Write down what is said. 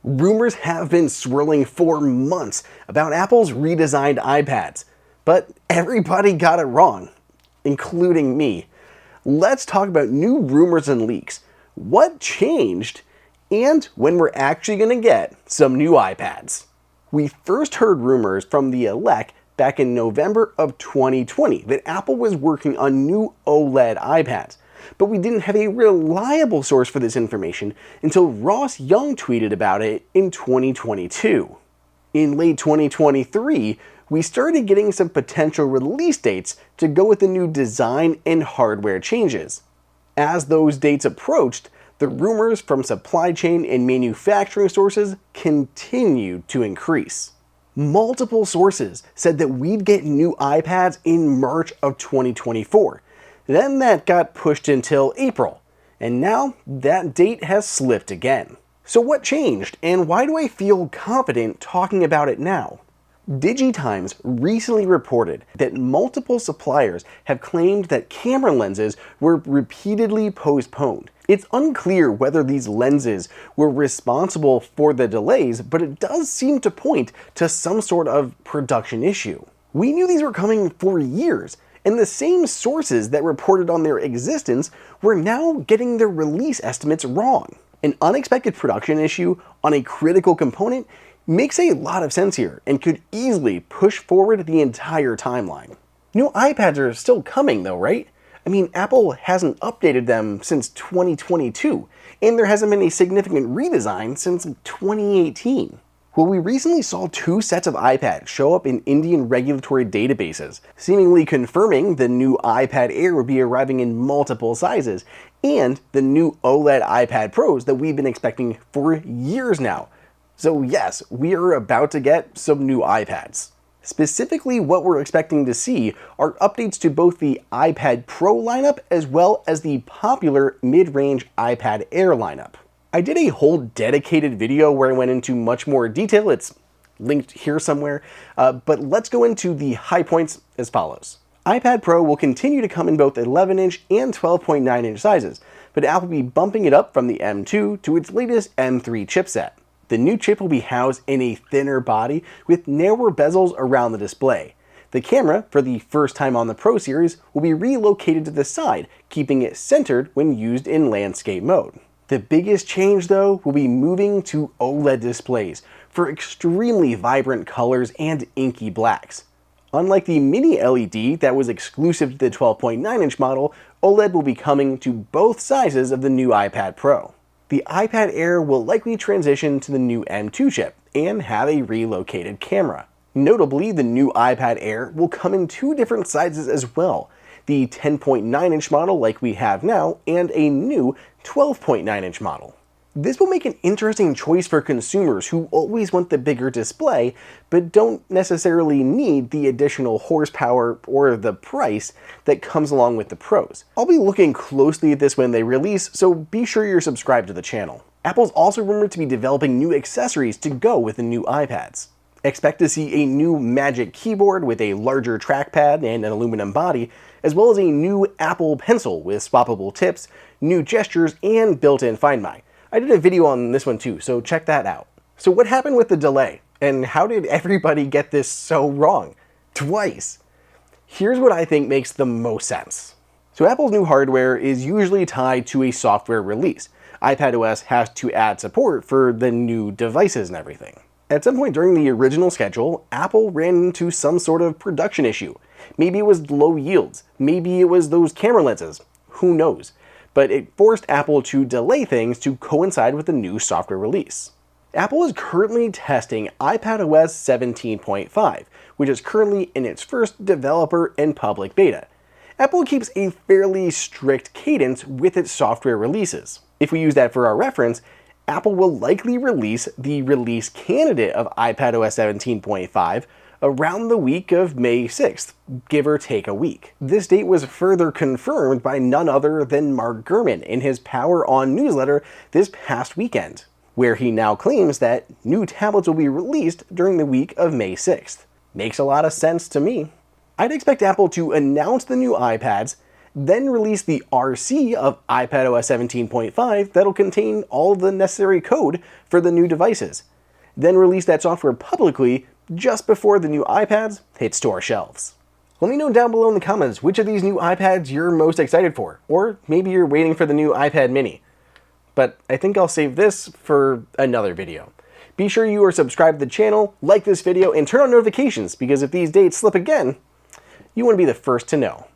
Rumors have been swirling for months about Apple's redesigned iPads, but everybody got it wrong, including me. Let's talk about new rumors and leaks, what changed, and when we're actually going to get some new iPads. We first heard rumors from the elect back in November of 2020 that Apple was working on new OLED iPads, but we didn't have a reliable source for this information until Ross Young tweeted about it in 2022. In late 2023, we started getting some potential release dates to go with the new design and hardware changes. As those dates approached, the rumors from supply chain and manufacturing sources continued to increase. Multiple sources said that we'd get new iPads in March of 2024. Then that got pushed until April, and now that date has slipped again. So what changed, and why do I feel confident talking about it now? DigiTimes recently reported that multiple suppliers have claimed that camera lenses were repeatedly postponed. It's unclear whether these lenses were responsible for the delays, but it does seem to point to some sort of production issue. We knew these were coming for years, and the same sources that reported on their existence were now getting their release estimates wrong. An unexpected production issue on a critical component makes a lot of sense here and could easily push forward the entire timeline. New iPads are still coming though, right? I mean, Apple hasn't updated them since 2022, and there hasn't been a significant redesign since 2018. Well, we recently saw two sets of iPads show up in Indian regulatory databases, seemingly confirming the new iPad Air would be arriving in multiple sizes, and the new OLED iPad Pros that we've been expecting for years now. So yes, we are about to get some new iPads. Specifically, what we're expecting to see are updates to both the iPad Pro lineup as well as the popular mid-range iPad Air lineup. I did a whole dedicated video where I went into much more detail. It's linked here somewhere, but let's go into the high points as follows. iPad Pro will continue to come in both 11-inch and 12.9-inch sizes, but Apple will be bumping it up from the M2 to its latest M3 chipset. The new chip will be housed in a thinner body with narrower bezels around the display. The camera, for the first time on the Pro series, will be relocated to the side, keeping it centered when used in landscape mode. The biggest change, though, will be moving to OLED displays for extremely vibrant colors and inky blacks. Unlike the mini LED that was exclusive to the 12.9-inch model, OLED will be coming to both sizes of the new iPad Pro. The iPad Air will likely transition to the new M2 chip and have a relocated camera. Notably, the new iPad Air will come in two different sizes as well, the 10.9-inch model like we have now, and a new 12.9-inch model. This will make an interesting choice for consumers who always want the bigger display, but don't necessarily need the additional horsepower or the price that comes along with the Pros. I'll be looking closely at this when they release, so be sure you're subscribed to the channel. Apple's also rumored to be developing new accessories to go with the new iPads. Expect to see a new Magic Keyboard with a larger trackpad and an aluminum body, as well as a new Apple Pencil with swappable tips, new gestures, and built-in Find My. I did a video on this one too, so check that out. So what happened with the delay? And how did everybody get this so wrong? Twice. Here's what I think makes the most sense. So Apple's new hardware is usually tied to a software release. iPadOS has to add support for the new devices and everything. At some point during the original schedule, Apple ran into some sort of production issue. Maybe it was low yields, maybe it was those camera lenses, who knows? But it forced Apple to delay things to coincide with the new software release. Apple is currently testing iPadOS 17.5, which is currently in its first developer and public beta. Apple keeps a fairly strict cadence with its software releases. If we use that for our reference, Apple will likely release the release candidate of iPadOS 17.5 around the week of May 6th, give or take a week. This date was further confirmed by none other than Mark Gurman in his Power On newsletter this past weekend, where he now claims that new tablets will be released during the week of May 6th. Makes a lot of sense to me. I'd expect Apple to announce the new iPads then released the RC of iPadOS 17.5 that'll contain all the necessary code for the new devices, then released that software publicly just before the new iPads hit store shelves. Let me know down below in the comments which of these new iPads you're most excited for, or maybe you're waiting for the new iPad mini. But I think I'll save this for another video. Be sure you are subscribed to the channel, like this video, and turn on notifications, because if these dates slip again, you want to be the first to know.